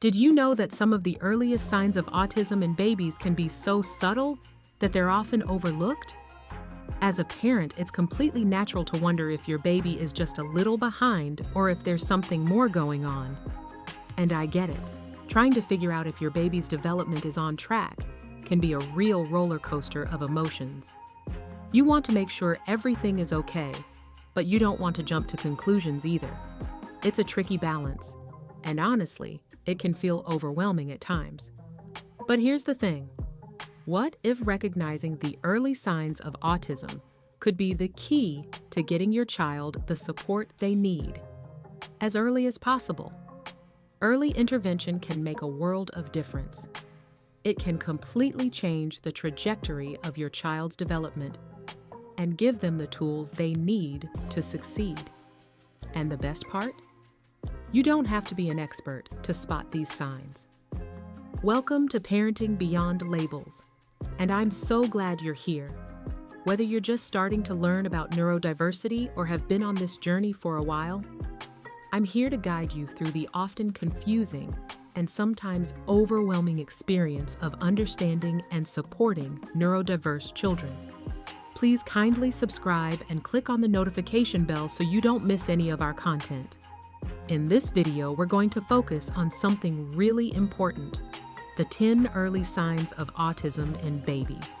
Did you know that some of the earliest signs of autism in babies can be so subtle that they're often overlooked? As a parent, it's completely natural to wonder if your baby is just a little behind or if there's something more going on. And I get it. Trying to figure out if your baby's development is on track can be a real roller coaster of emotions. You want to make sure everything is okay, but you don't want to jump to conclusions either. It's a tricky balance, and honestly, it can feel overwhelming at times. But here's the thing. What if recognizing the early signs of autism could be the key to getting your child the support they need as early as possible? Early intervention can make a world of difference. It can completely change the trajectory of your child's development and give them the tools they need to succeed. And the best part? You don't have to be an expert to spot these signs. Welcome to Parenting Beyond Labels, and I'm so glad you're here. Whether you're just starting to learn about neurodiversity or have been on this journey for a while, I'm here to guide you through the often confusing and sometimes overwhelming experience of understanding and supporting neurodiverse children. Please kindly subscribe and click on the notification bell so you don't miss any of our content. In this video, we're going to focus on something really important: the 10 early signs of autism in babies.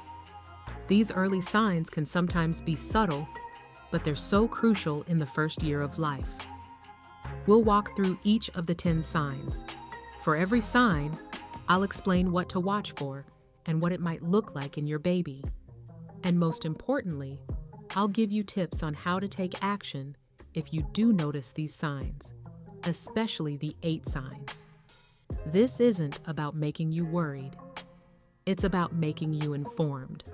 These early signs can sometimes be subtle, but they're so crucial in the first year of life. We'll walk through each of the 10 signs. For every sign, I'll explain what to watch for and what it might look like in your baby. And most importantly, I'll give you tips on how to take action if you do notice these signs, especially the 8 signs. This isn't about making you worried. It's about making you informed.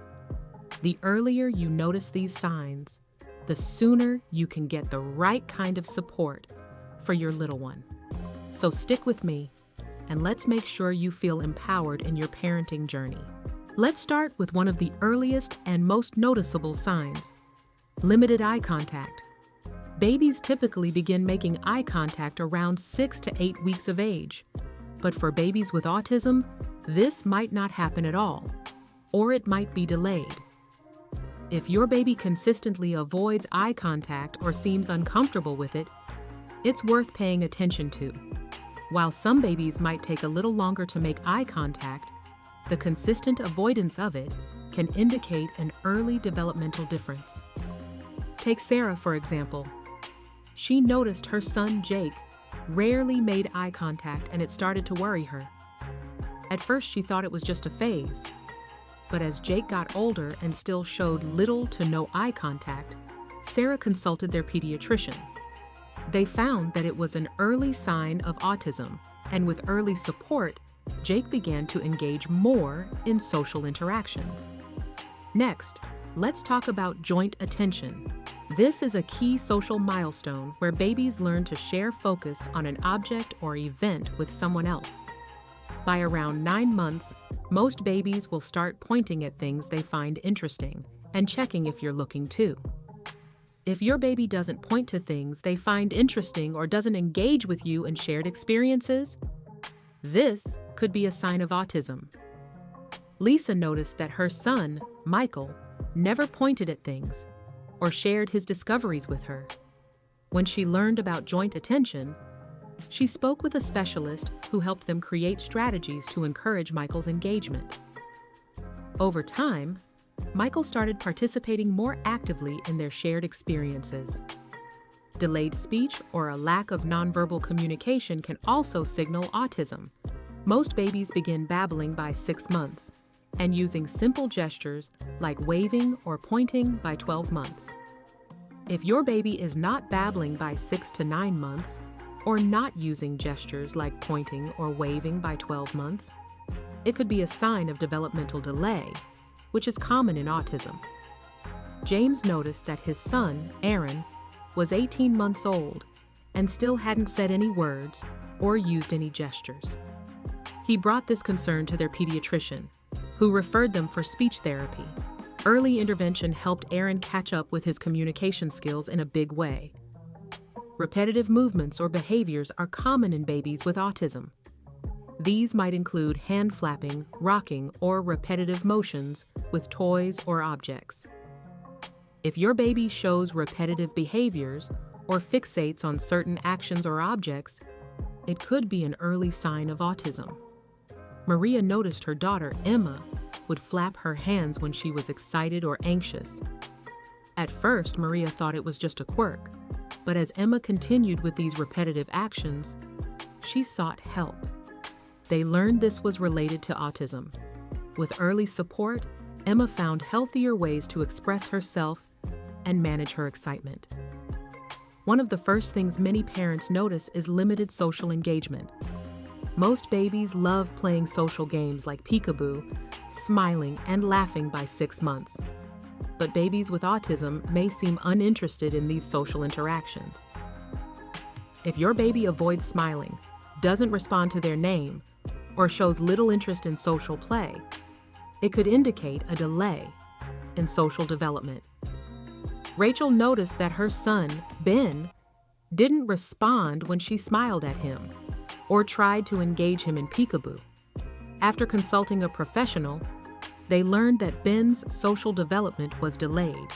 The earlier you notice these signs, the sooner you can get the right kind of support for your little one. So stick with me, and let's make sure you feel empowered in your parenting journey. Let's start with one of the earliest and most noticeable signs: limited eye contact. Babies typically begin making eye contact around 6 to 8 weeks of age. But for babies with autism, this might not happen at all, or it might be delayed. If your baby consistently avoids eye contact or seems uncomfortable with it, it's worth paying attention to. While some babies might take a little longer to make eye contact, the consistent avoidance of it can indicate an early developmental difference. Take Sarah, for example. She noticed her son Jake rarely made eye contact, and it started to worry her. At first, she thought it was just a phase. But as Jake got older and still showed little to no eye contact, Sarah consulted their pediatrician. They found that it was an early sign of autism, and with early support, Jake began to engage more in social interactions. Next, let's talk about joint attention. This is a key social milestone where babies learn to share focus on an object or event with someone else. By around 9 months, most babies will start pointing at things they find interesting and checking if you're looking too. If your baby doesn't point to things they find interesting or doesn't engage with you in shared experiences, this could be a sign of autism. Lisa noticed that her son, Michael, never pointed at things or shared his discoveries with her. When she learned about joint attention, she spoke with a specialist who helped them create strategies to encourage Michael's engagement. Over time, Michael started participating more actively in their shared experiences. Delayed speech or a lack of nonverbal communication can also signal autism. Most babies begin babbling by 6 months, and using simple gestures like waving or pointing by 12 months. If your baby is not babbling by 6 to 9 months, or not using gestures like pointing or waving by 12 months, it could be a sign of developmental delay, which is common in autism. James noticed that his son, Aaron, was 18 months old and still hadn't said any words or used any gestures. He brought this concern to their pediatrician, who referred them for speech therapy. Early intervention helped Aaron catch up with his communication skills in a big way. Repetitive movements or behaviors are common in babies with autism. These might include hand flapping, rocking, or repetitive motions with toys or objects. If your baby shows repetitive behaviors or fixates on certain actions or objects, it could be an early sign of autism. Maria noticed her daughter, Emma, would flap her hands when she was excited or anxious. At first, Maria thought it was just a quirk, but as Emma continued with these repetitive actions, she sought help. They learned this was related to autism. With early support, Emma found healthier ways to express herself and manage her excitement. One of the first things many parents notice is limited social engagement. Most babies love playing social games like peekaboo, smiling, and laughing by 6 months. But babies with autism may seem uninterested in these social interactions. If your baby avoids smiling, doesn't respond to their name, or shows little interest in social play, it could indicate a delay in social development. Rachel noticed that her son, Ben, didn't respond when she smiled at him or tried to engage him in peekaboo. After consulting a professional, they learned that Ben's social development was delayed,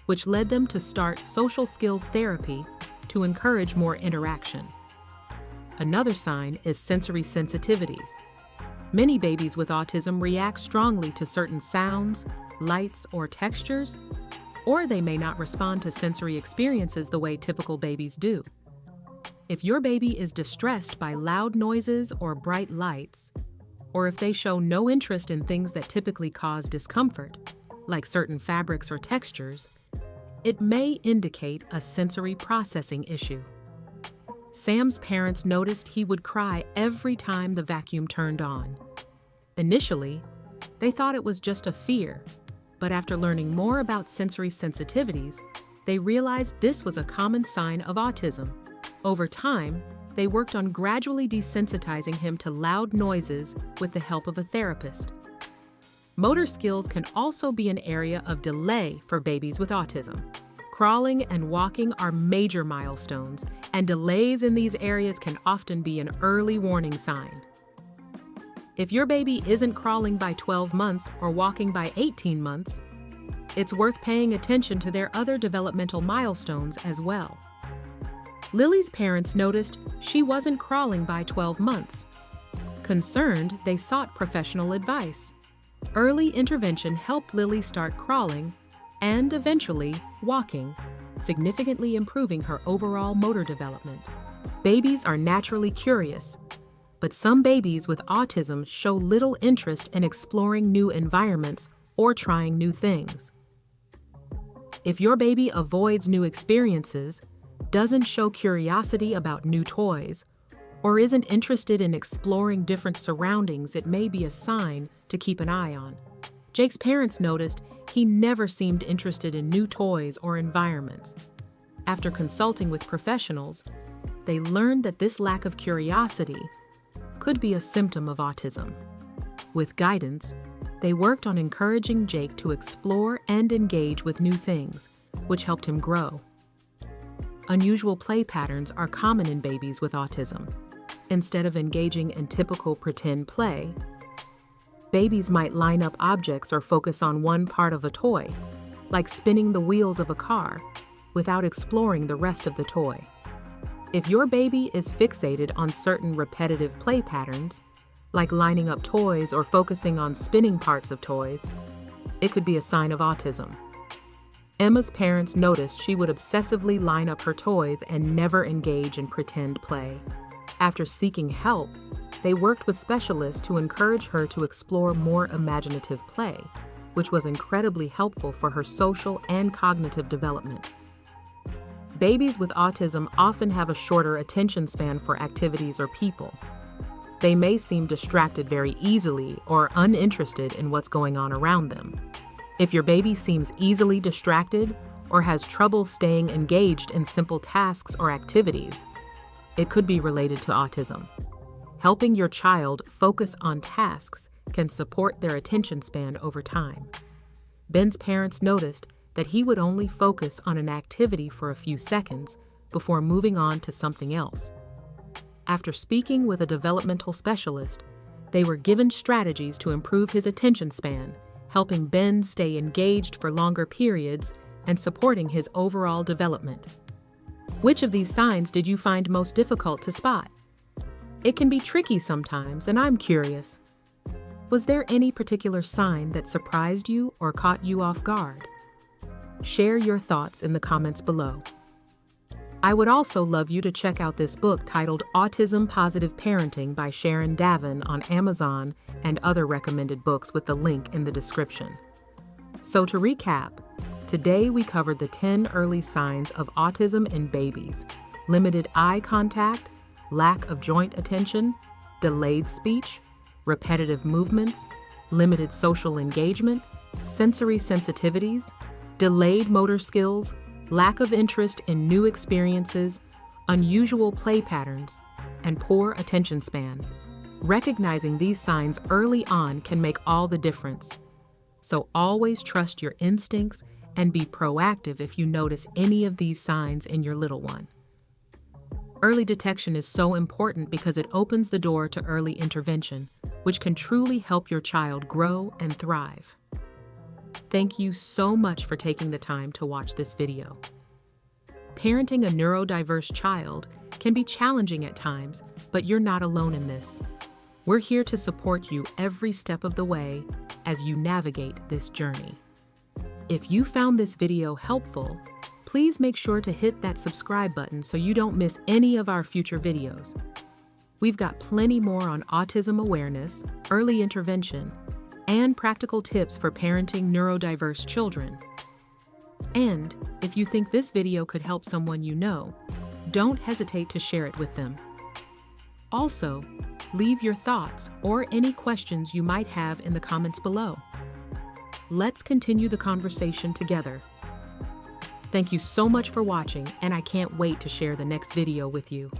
which led them to start social skills therapy to encourage more interaction. Another sign is sensory sensitivities. Many babies with autism react strongly to certain sounds, lights, or textures, or they may not respond to sensory experiences the way typical babies do. If your baby is distressed by loud noises or bright lights, or if they show no interest in things that typically cause discomfort, like certain fabrics or textures, it may indicate a sensory processing issue. Sam's parents noticed he would cry every time the vacuum turned on. Initially, they thought it was just a fear, but after learning more about sensory sensitivities, they realized this was a common sign of autism. Over time, they worked on gradually desensitizing him to loud noises with the help of a therapist. Motor skills can also be an area of delay for babies with autism. Crawling and walking are major milestones, and delays in these areas can often be an early warning sign. If your baby isn't crawling by 12 months or walking by 18 months, it's worth paying attention to their other developmental milestones as well. Lily's parents noticed she wasn't crawling by 12 months. Concerned, they sought professional advice. Early intervention helped Lily start crawling and eventually walking, significantly improving her overall motor development. Babies are naturally curious, but some babies with autism show little interest in exploring new environments or trying new things. If your baby avoids new experiences, doesn't show curiosity about new toys, or isn't interested in exploring different surroundings, it may be a sign to keep an eye on. Jake's parents noticed he never seemed interested in new toys or environments. After consulting with professionals, they learned that this lack of curiosity could be a symptom of autism. With guidance, they worked on encouraging Jake to explore and engage with new things, which helped him grow. Unusual play patterns are common in babies with autism. Instead of engaging in typical pretend play, babies might line up objects or focus on one part of a toy, like spinning the wheels of a car, without exploring the rest of the toy. If your baby is fixated on certain repetitive play patterns, like lining up toys or focusing on spinning parts of toys, it could be a sign of autism. Emma's parents noticed she would obsessively line up her toys and never engage in pretend play. After seeking help, they worked with specialists to encourage her to explore more imaginative play, which was incredibly helpful for her social and cognitive development. Babies with autism often have a shorter attention span for activities or people. They may seem distracted very easily or uninterested in what's going on around them. If your baby seems easily distracted or has trouble staying engaged in simple tasks or activities, it could be related to autism. Helping your child focus on tasks can support their attention span over time. Ben's parents noticed that he would only focus on an activity for a few seconds before moving on to something else. After speaking with a developmental specialist, they were given strategies to improve his attention span, helping Ben stay engaged for longer periods and supporting his overall development. Which of these signs did you find most difficult to spot? It can be tricky sometimes, and I'm curious. Was there any particular sign that surprised you or caught you off guard? Share your thoughts in the comments below. I would also love you to check out this book titled Autism Positive Parenting by Sharon Davin on Amazon and other recommended books with the link in the description. So to recap, today we covered the 10 early signs of autism in babies: limited eye contact, lack of joint attention, delayed speech, repetitive movements, limited social engagement, sensory sensitivities, delayed motor skills, lack of interest in new experiences, unusual play patterns, and poor attention span. Recognizing these signs early on can make all the difference. So always trust your instincts and be proactive if you notice any of these signs in your little one. Early detection is so important because it opens the door to early intervention, which can truly help your child grow and thrive. Thank you so much for taking the time to watch this video. Parenting a neurodiverse child can be challenging at times, but you're not alone in this. We're here to support you every step of the way as you navigate this journey. If you found this video helpful, please make sure to hit that subscribe button so you don't miss any of our future videos. We've got plenty more on autism awareness, early intervention, and practical tips for parenting neurodiverse children. And if you think this video could help someone you know, don't hesitate to share it with them. Also, leave your thoughts or any questions you might have in the comments below. Let's continue the conversation together. Thank you so much for watching, and I can't wait to share the next video with you.